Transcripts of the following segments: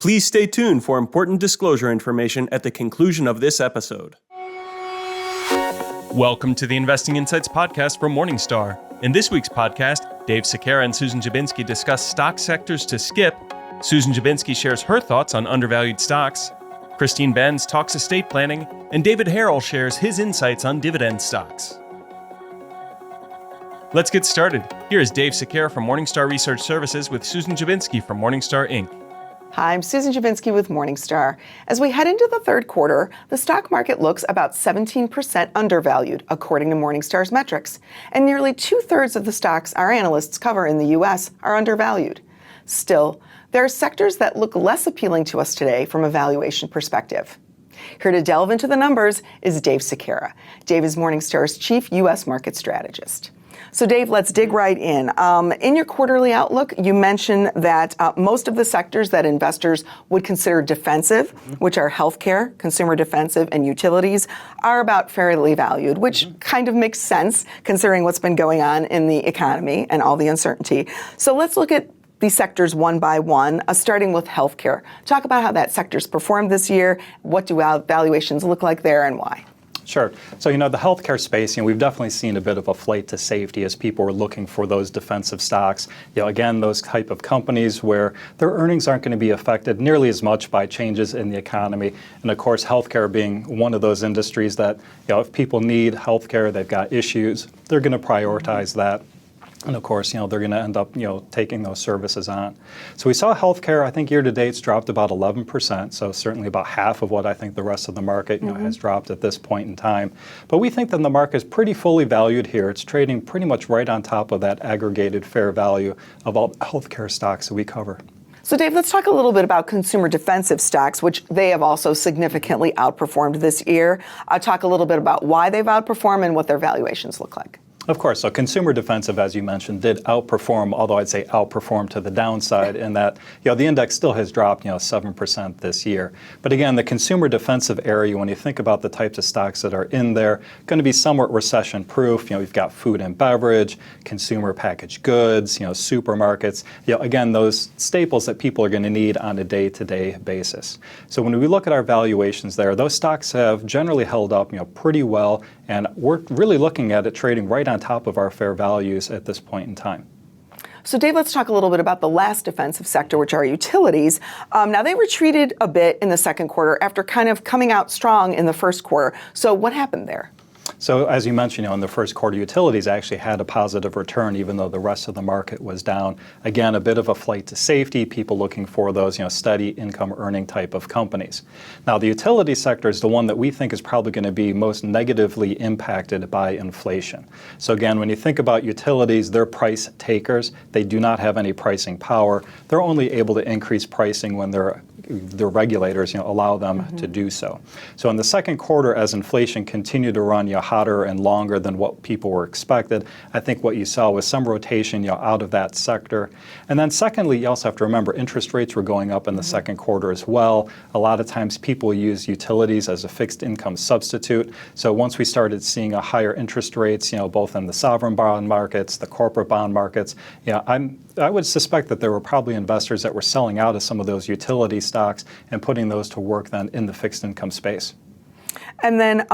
Please stay tuned for important disclosure information at the conclusion of this episode. Welcome to the Investing Insights podcast from Morningstar. In this week's podcast, Dave Sekera and Susan Dziubinski discuss stock sectors to skip. Susan Dziubinski shares her thoughts on undervalued stocks. Christine Benz talks estate planning, and David Harrell shares his insights on dividend stocks. Let's get started. Here is Dave Sekera from Morningstar Research Services with Susan Dziubinski from Morningstar, Inc. Hi, I'm Susan Dziubinski with Morningstar. As we head into the third quarter, the stock market looks about 17% undervalued, according to Morningstar's metrics. And nearly two-thirds of the stocks our analysts cover in the U.S. are undervalued. Still, there are sectors that look less appealing to us today from a valuation perspective. Here to delve into the numbers is Dave Sekera. Dave is Morningstar's chief U.S. market strategist. So Dave, let's dig right in. In your quarterly outlook, you mentioned that most of the sectors that investors would consider defensive, which are healthcare, consumer defensive, and utilities, are about fairly valued, which kind of makes sense considering what's been going on in the economy and all the uncertainty. So let's look at these sectors one by one, starting with healthcare. Talk about how that sector's performed this year. What do valuations look like there and why? Sure. So, the healthcare space, we've definitely seen a bit of a flight to safety as people are looking for those defensive stocks. Again, those type of companies where their earnings aren't going to be affected nearly as much by changes in the economy. And of course, healthcare being one of those industries that, if people need healthcare, they've got issues, they're going to prioritize that. And of course, they're going to end up, taking those services on. So we saw healthcare, I think year to date's dropped about 11%. So certainly about half of what I think the rest of the market, has dropped at this point in time. But we think that the market is pretty fully valued here. It's trading pretty much right on top of that aggregated fair value of all healthcare stocks that we cover. So Dave, let's talk a little bit about consumer defensive stocks, which they have also significantly outperformed this year. Talk a little bit about why they've outperformed and what their valuations look like. Of course. So consumer defensive, as you mentioned, did outperform, although I'd say outperform to the downside in that, the index still has dropped, 7% this year. But again, the consumer defensive area, when you think about the types of stocks that are in there, going to be somewhat recession proof. We've got food and beverage, consumer packaged goods, supermarkets, again, those staples that people are going to need on a day-to-day basis. So when we look at our valuations there, those stocks have generally held up, pretty well. And we're really looking at it trading right on top of our fair values at this point in time. So Dave, let's talk a little bit about the last defensive sector, which are utilities. Now they retreated a bit in the second quarter after kind of coming out strong in the first quarter. So what happened there? So as you mentioned, in the first quarter, utilities actually had a positive return, even though the rest of the market was down. Again, a bit of a flight to safety, people looking for those, steady income earning type of companies. Now, the utility sector is the one that we think is probably going to be most negatively impacted by inflation. So again, when you think about utilities, they're price takers. They do not have any pricing power. They're only able to increase pricing when the regulators allow them to do so. So in the second quarter, as inflation continued to run hotter and longer than what people were expected, I think what you saw was some rotation out of that sector. And then secondly, you also have to remember interest rates were going up in the second quarter as well. A lot of times people use utilities as a fixed income substitute. So once we started seeing a higher interest rates, both in the sovereign bond markets, the corporate bond markets, I would suspect that there were probably investors that were selling out of some of those utility stocks and putting those to work then in the fixed income space. And then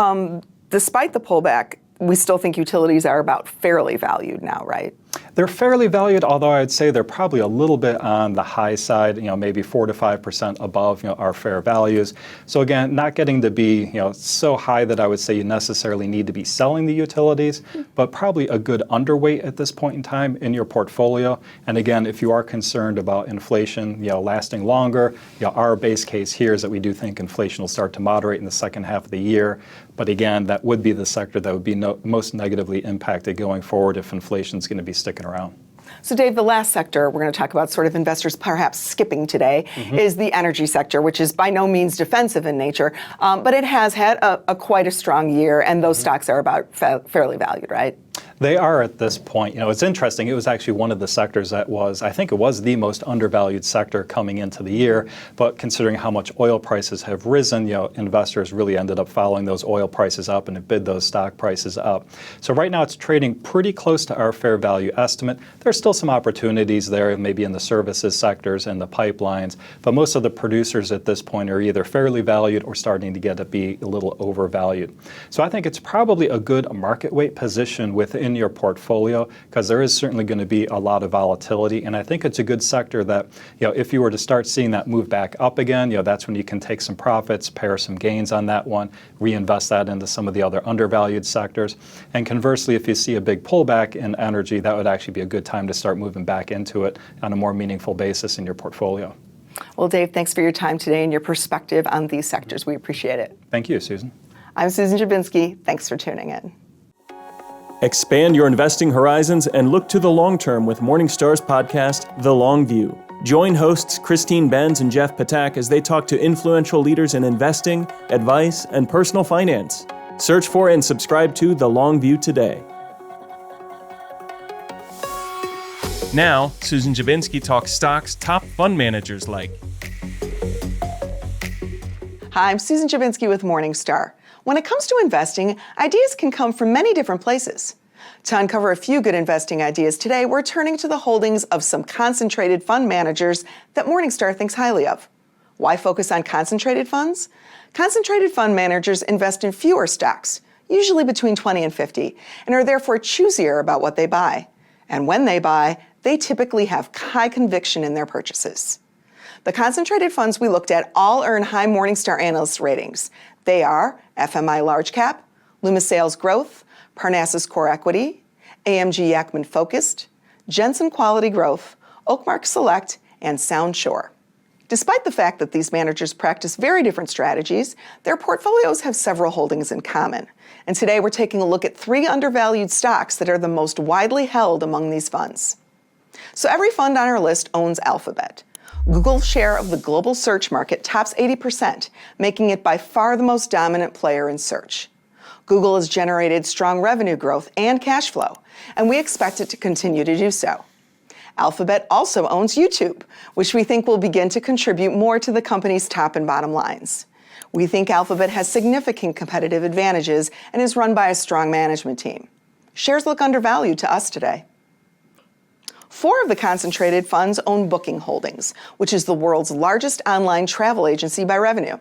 despite the pullback, we still think utilities are about fairly valued now, right? They're fairly valued, although I'd say they're probably a little bit on the high side, maybe 4 to 5% above, our fair values. So again, not getting to be, so high that I would say you necessarily need to be selling the utilities, but probably a good underweight at this point in time in your portfolio. And again, if you are concerned about inflation, lasting longer, our base case here is that we do think inflation will start to moderate in the second half of the year. But again, that would be the sector that would be most negatively impacted going forward if inflation is going to be sticking around. So Dave, the last sector we're going to talk about, sort of investors perhaps skipping today, is the energy sector, which is by no means defensive in nature, but it has had quite a strong year, and those stocks are about fairly valued, right? They are at this point. It's interesting. It was actually one of the sectors that I think it was the most undervalued sector coming into the year. But considering how much oil prices have risen, investors really ended up following those oil prices up and it bid those stock prices up. So right now it's trading pretty close to our fair value estimate. There's still some opportunities there, maybe in the services sectors and the pipelines. But most of the producers at this point are either fairly valued or starting to get to be a little overvalued. So I think it's probably a good market weight position within your portfolio because there is certainly going to be a lot of volatility. And I think it's a good sector that, if you were to start seeing that move back up again, that's when you can take some profits, pair some gains on that one, reinvest that into some of the other undervalued sectors. And conversely, if you see a big pullback in energy, that would actually be a good time to start moving back into it on a more meaningful basis in your portfolio. Well, Dave, thanks for your time today and your perspective on these sectors. We appreciate it. Thank you, Susan. I'm Susan Dziubinski. Thanks for tuning in. Expand your investing horizons and look to the long term with Morningstar's podcast, The Long View. Join hosts Christine Benz and Jeff Patak as they talk to influential leaders in investing, advice, and personal finance. Search for and subscribe to The Long View today. Now, Susan Dziubinski talks stocks top fund managers like. Hi, I'm Susan Dziubinski with Morningstar. When it comes to investing, ideas can come from many different places. To uncover a few good investing ideas today, we're turning to the holdings of some concentrated fund managers that Morningstar thinks highly of. Why focus on concentrated funds? Concentrated fund managers invest in fewer stocks, usually between 20 and 50, and are therefore choosier about what they buy. And when they buy, they typically have high conviction in their purchases. The concentrated funds we looked at all earn high Morningstar analyst ratings. They are FMI Large Cap, Loomis Sales Growth, Parnassus Core Equity, AMG Yakman Focused, Jensen Quality Growth, Oakmark Select, and Sound Shore. Despite the fact that these managers practice very different strategies, their portfolios have several holdings in common. And today we're taking a look at 3 undervalued stocks that are the most widely held among these funds. So every fund on our list owns Alphabet. Google's share of the global search market tops 80%, making it by far the most dominant player in search. Google has generated strong revenue growth and cash flow, and we expect it to continue to do so. Alphabet also owns YouTube, which we think will begin to contribute more to the company's top and bottom lines. We think Alphabet has significant competitive advantages and is run by a strong management team. Shares look undervalued to us today. 4 of the concentrated funds own Booking Holdings, which is the world's largest online travel agency by revenue.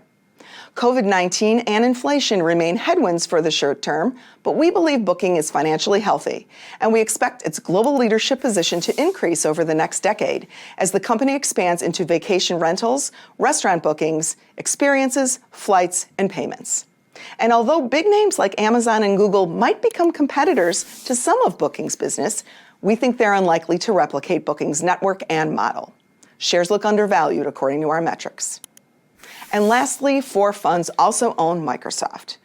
COVID-19 and inflation remain headwinds for the short term, but we believe Booking is financially healthy, and we expect its global leadership position to increase over the next decade as the company expands into vacation rentals, restaurant bookings, experiences, flights, and payments. And although big names like Amazon and Google might become competitors to some of Booking's business, we think they're unlikely to replicate Booking's network and model. Shares look undervalued according to our metrics. And lastly, 4 funds also own Microsoft.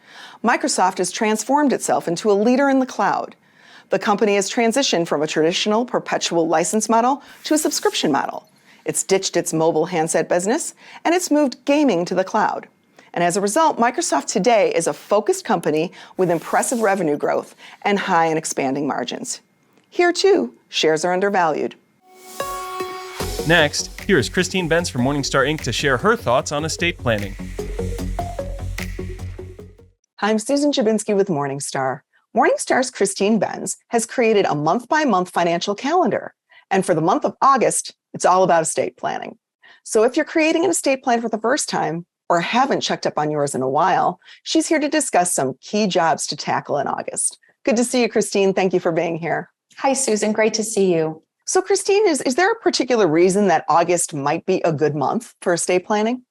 Microsoft has transformed itself into a leader in the cloud. The company has transitioned from a traditional perpetual license model to a subscription model. It's ditched its mobile handset business, and it's moved gaming to the cloud. And as a result, Microsoft today is a focused company with impressive revenue growth and high and expanding margins. Here, too, shares are undervalued. Next, here is Christine Benz from Morningstar Inc. to share her thoughts on estate planning. I'm Susan Dziubinski with Morningstar. Morningstar's Christine Benz has created a month-by-month financial calendar. And for the month of August, it's all about estate planning. So if you're creating an estate plan for the first time or haven't checked up on yours in a while, she's here to discuss some key jobs to tackle in August. Good to see you, Christine. Thank you for being here. Hi, Susan. Great to see you. So, Christine, is there a particular reason that August might be a good month for estate planning?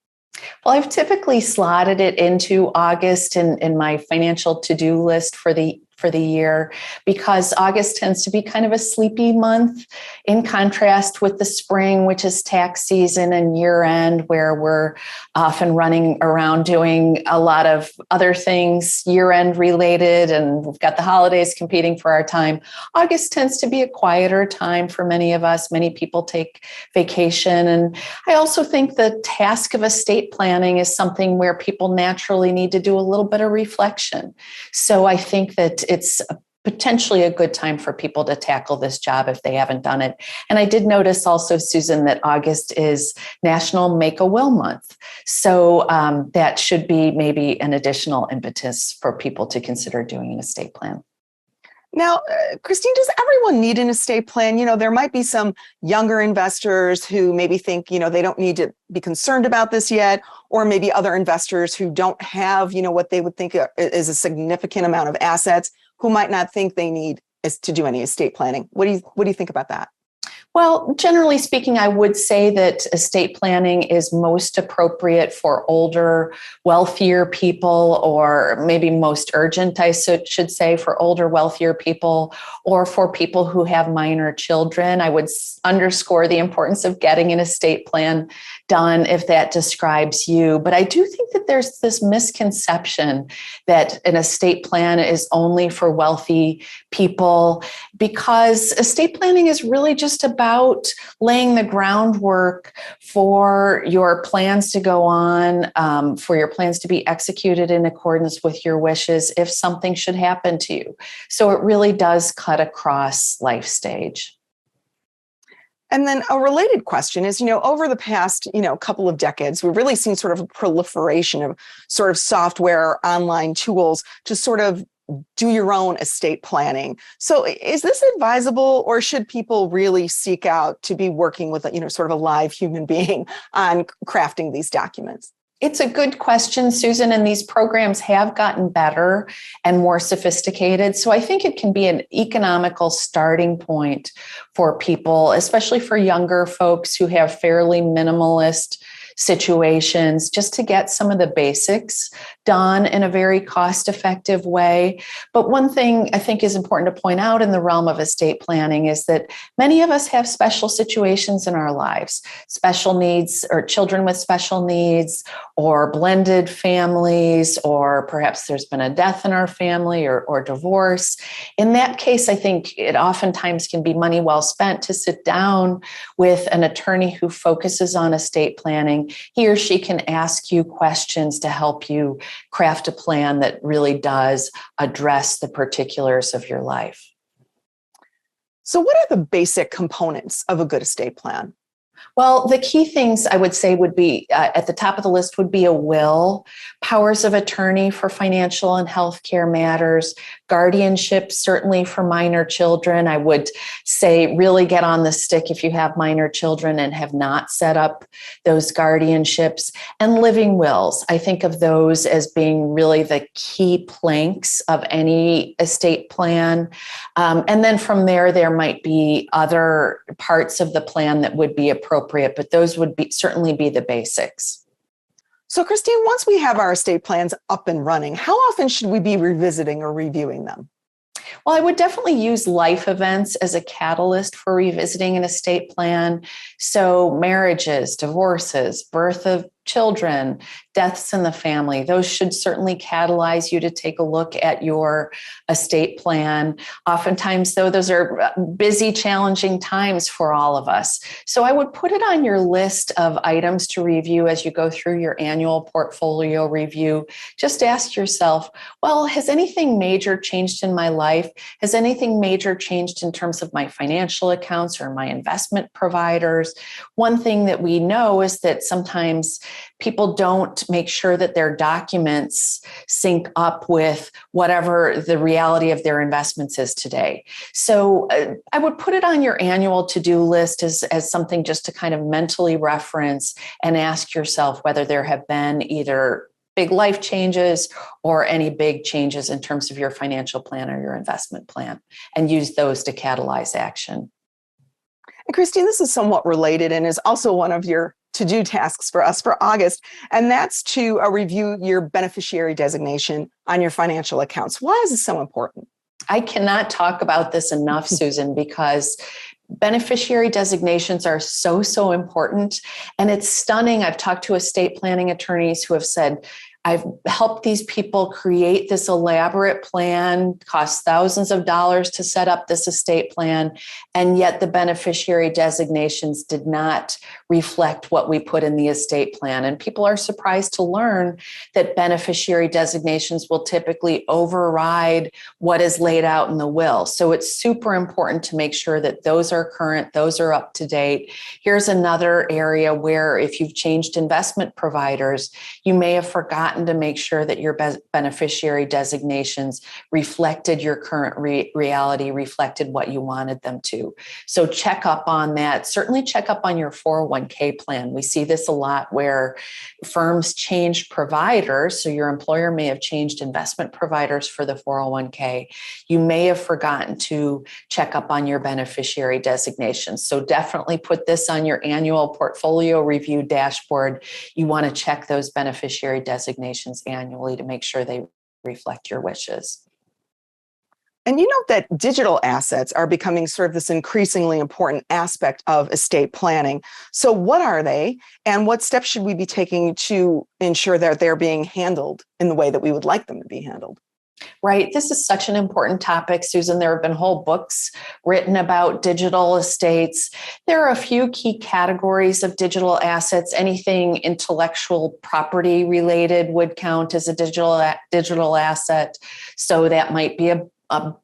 Well, I've typically slotted it into August in my financial to-do list for the year because August tends to be kind of a sleepy month in contrast with the spring, which is tax season and year end, where we're often running around doing a lot of other things year end related, and we've got the holidays competing for our time. August tends to be a quieter time for many of us. Many people take vacation. And I also think the task of estate planning is something where people naturally need to do a little bit of reflection. So I think that it's potentially a good time for people to tackle this job if they haven't done it. And I did notice also, Susan, that August is National Make a Will Month. So that should be maybe an additional impetus for people to consider doing an estate plan. Now, Christine, does everyone need an estate plan? There might be some younger investors who maybe think, they don't need to be concerned about this yet, or maybe other investors who don't have, what they would think is a significant amount of assets, who might not think they need to do any estate planning. What do you think about that? Well, generally speaking, I would say that estate planning is most appropriate for older, wealthier people, or maybe most urgent, I should say, for older, wealthier people, or for people who have minor children. I would underscore the importance of getting an estate plan done if that describes you. But I do think that there's this misconception that an estate plan is only for wealthy people, because estate planning is really just about laying the groundwork for your plans to go on, for your plans to be executed in accordance with your wishes if something should happen to you. So it really does cut across life stage. And then a related question is, over the past, couple of decades, we've really seen sort of a proliferation of sort of software, online tools to sort of do your own estate planning. So is this advisable, or should people really seek out to be working with, sort of a live human being on crafting these documents? It's a good question, Susan, and these programs have gotten better and more sophisticated. So I think it can be an economical starting point for people, especially for younger folks who have fairly minimalist situations, just to get some of the basics done in a very cost-effective way. But one thing I think is important to point out in the realm of estate planning is that many of us have special situations in our lives, special needs, or children with special needs, or blended families, or perhaps there's been a death in our family, or divorce. In that case, I think it oftentimes can be money well spent to sit down with an attorney who focuses on estate planning. He or she can ask you questions to help you craft a plan that really does address the particulars of your life. So what are the basic components of a good estate plan? Well, the key things I would say would be at the top of the list would be a will, powers of attorney for financial and healthcare matters, guardianship, certainly for minor children. I would say really get on the stick if you have minor children and have not set up those guardianships, and living wills. I think of those as being really the key planks of any estate plan. And then from there might be other parts of the plan that would be appropriate, but those would certainly be the basics. So Christine, once we have our estate plans up and running, how often should we be revisiting or reviewing them? Well, I would definitely use life events as a catalyst for revisiting an estate plan. So marriages, divorces, birth of children, deaths in the family, those should certainly catalyze you to take a look at your estate plan. Oftentimes, though, those are busy, challenging times for all of us. So I would put it on your list of items to review as you go through your annual portfolio review. Just ask yourself, well, has anything major changed in my life? Has anything major changed in terms of my financial accounts or my investment providers? One thing that we know is that sometimes people don't make sure that their documents sync up with whatever the reality of their investments is today. So I would put it on your annual to-do list as something just to kind of mentally reference and ask yourself whether there have been either big life changes or any big changes in terms of your financial plan or your investment plan, and use those to catalyze action. And Christine, this is somewhat related and is also one of your to-do tasks for us for August, and that's to review your beneficiary designation on your financial accounts. Why is this so important? I cannot talk about this enough, Susan, because beneficiary designations are so important. And it's stunning. I've talked to estate planning attorneys who have said, I've helped these people create this elaborate plan, cost thousands of dollars to set up this estate plan, and yet the beneficiary designations did not reflect what we put in the estate plan. And people are surprised to learn that beneficiary designations will typically override what is laid out in the will. So it's super important to make sure that those are current, those are up to date. Here's another area where if you've changed investment providers, you may have forgotten to make sure that your beneficiary designations reflected your current reality, reflected what you wanted them to. So check up on that. Certainly check up on your 401k plan. We see this a lot where firms change providers. So your employer may have changed investment providers for the 401k. You may have forgotten to check up on your beneficiary designations. So definitely put this on your annual portfolio review dashboard. You want to check those beneficiary designations annually to make sure they reflect your wishes. And you know that digital assets are becoming sort of this increasingly important aspect of estate planning. So what are they, and what steps should we be taking to ensure that they're being handled in the way that we would like them to be handled? Right. This is such an important topic, Susan. There have been whole books written about digital estates. There are a few key categories of digital assets. Anything intellectual property related would count as a digital asset. So that might be a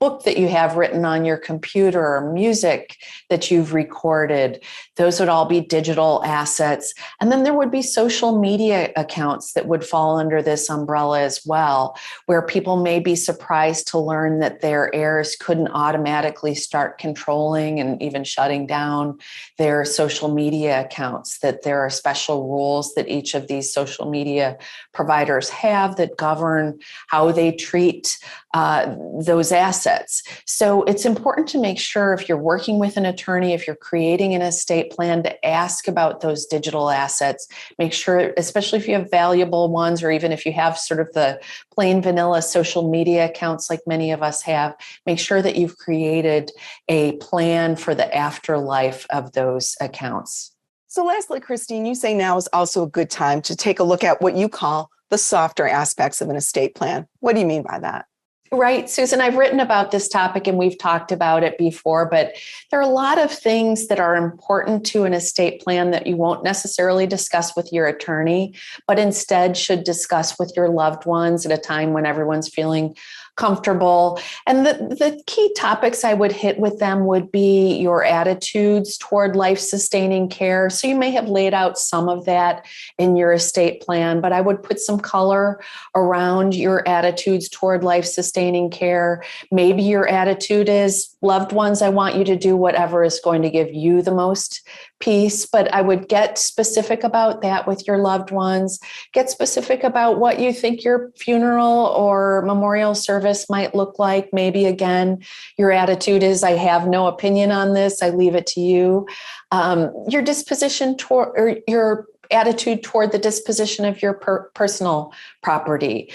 book that you have written on your computer, or music that you've recorded. Those would all be digital assets. And then there would be social media accounts that would fall under this umbrella as well, where people may be surprised to learn that their heirs couldn't automatically start controlling and even shutting down their social media accounts, that there are special rules that each of these social media providers have that govern how they treat those assets. So it's important to make sure, if you're working with an attorney, if you're creating an estate plan, to ask about those digital assets. Make sure, especially if you have valuable ones, or even if you have sort of the plain vanilla social media accounts like many of us have, make sure that you've created a plan for the afterlife of those accounts. So lastly, Christine, you say now is also a good time to take a look at what you call the softer aspects of an estate plan. What do you mean by that? Right, Susan, I've written about this topic and we've talked about it before, but there are a lot of things that are important to an estate plan that you won't necessarily discuss with your attorney, but instead should discuss with your loved ones at a time when everyone's feeling comfortable. And the key topics I would hit with them would be your attitudes toward life-sustaining care. So you may have laid out some of that in your estate plan, but I would put some color around your attitudes toward life-sustaining care. Maybe your attitude is, loved ones, I want you to do whatever is going to give you the most peace, but I would get specific about that with your loved ones. Get specific about what you think your funeral or memorial service might look like. Maybe again, your attitude is, I have no opinion on this, I leave it to you. Your disposition toward, or your attitude toward the disposition of your personal property,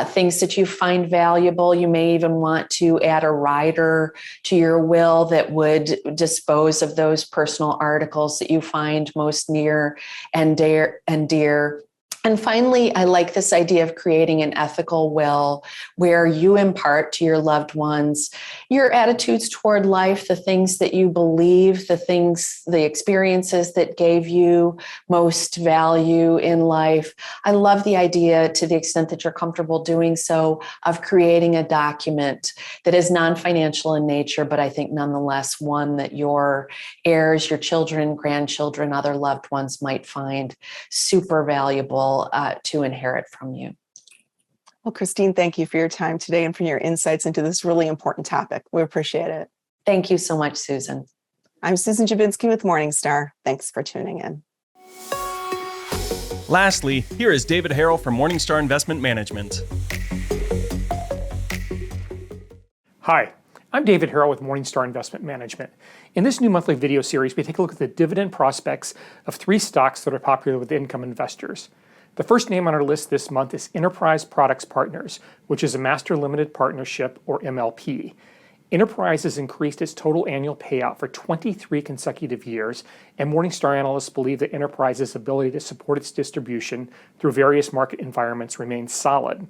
things that you find valuable. You may even want to add a rider to your will that would dispose of those personal articles that you find most near and dear. And finally, I like this idea of creating an ethical will where you impart to your loved ones your attitudes toward life, the things that you believe, the experiences that gave you most value in life. I love the idea, to the extent that you're comfortable doing so, of creating a document that is non-financial in nature, but I think nonetheless one that your heirs, your children, grandchildren, other loved ones might find super valuable to inherit from you. Well, Christine, thank you for your time today and for your insights into this really important topic. We appreciate it. Thank you so much, Susan. I'm Susan Dziubinski with Morningstar. Thanks for tuning in. Lastly, here is David Harrell from Morningstar Investment Management. Hi, I'm David Harrell with Morningstar Investment Management. In this new monthly video series, we take a look at the dividend prospects of 3 stocks that are popular with income investors. The first name on our list this month is Enterprise Products Partners, which is a Master Limited Partnership, or MLP. Enterprise has increased its total annual payout for 23 consecutive years, and Morningstar analysts believe that Enterprise's ability to support its distribution through various market environments remains solid.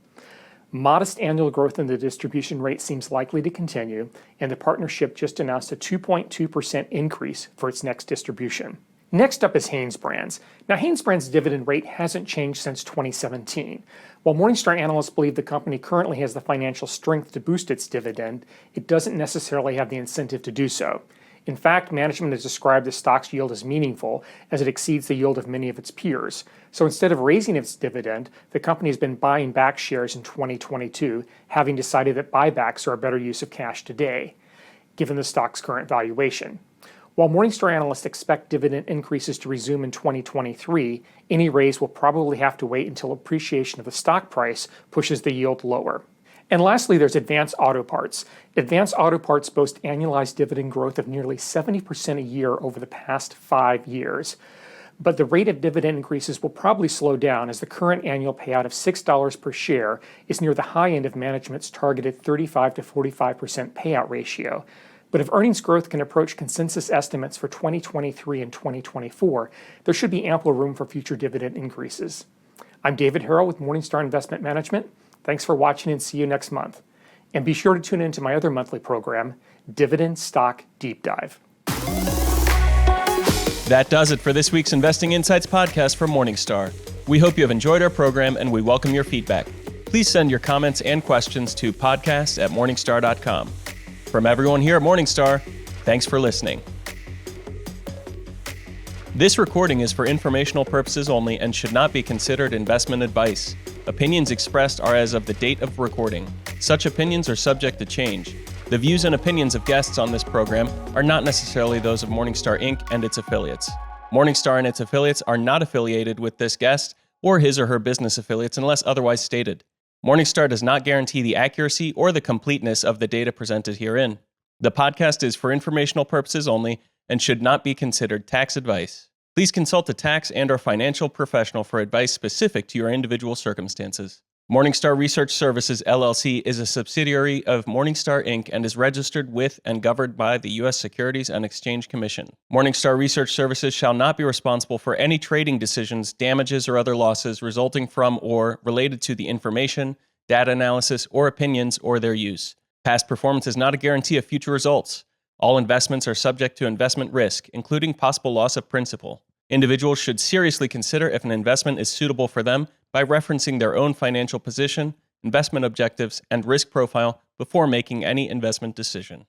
Modest annual growth in the distribution rate seems likely to continue, and the partnership just announced a 2.2% increase for its next distribution. Next up is HanesBrands. Now, HanesBrands' dividend rate hasn't changed since 2017. While Morningstar analysts believe the company currently has the financial strength to boost its dividend, it doesn't necessarily have the incentive to do so. In fact, management has described the stock's yield as meaningful, as it exceeds the yield of many of its peers. So instead of raising its dividend, the company has been buying back shares in 2022, having decided that buybacks are a better use of cash today, given the stock's current valuation. While Morningstar analysts expect dividend increases to resume in 2023, any raise will probably have to wait until appreciation of the stock price pushes the yield lower. And lastly, there's Advance Auto Parts. Advance Auto Parts boasts annualized dividend growth of nearly 70% a year over the past 5 years. But the rate of dividend increases will probably slow down, as the current annual payout of $6 per share is near the high end of management's targeted 35 to 45% payout ratio. But if earnings growth can approach consensus estimates for 2023 and 2024, there should be ample room for future dividend increases. I'm David Harrell with Morningstar Investment Management. Thanks for watching, and see you next month. And be sure to tune into my other monthly program, Dividend Stock Deep Dive. That does it for this week's Investing Insights podcast from Morningstar. We hope you have enjoyed our program, and we welcome your feedback. Please send your comments and questions to podcast@morningstar.com. From everyone here at Morningstar, thanks for listening. This recording is for informational purposes only and should not be considered investment advice. Opinions expressed are as of the date of recording. Such opinions are subject to change. The views and opinions of guests on this program are not necessarily those of Morningstar Inc. and its affiliates. Morningstar and its affiliates are not affiliated with this guest or his or her business affiliates unless otherwise stated. Morningstar does not guarantee the accuracy or the completeness of the data presented herein. The podcast is for informational purposes only and should not be considered tax advice. Please consult a tax and/or financial professional for advice specific to your individual circumstances. Morningstar Research Services, LLC is a subsidiary of Morningstar Inc. and is registered with and governed by the U.S. Securities and Exchange Commission. Morningstar Research Services shall not be responsible for any trading decisions, damages, or other losses resulting from or related to the information, data analysis, or opinions or their use. Past performance is not a guarantee of future results. All investments are subject to investment risk, including possible loss of principal. Individuals should seriously consider if an investment is suitable for them by referencing their own financial position, investment objectives, and risk profile before making any investment decision.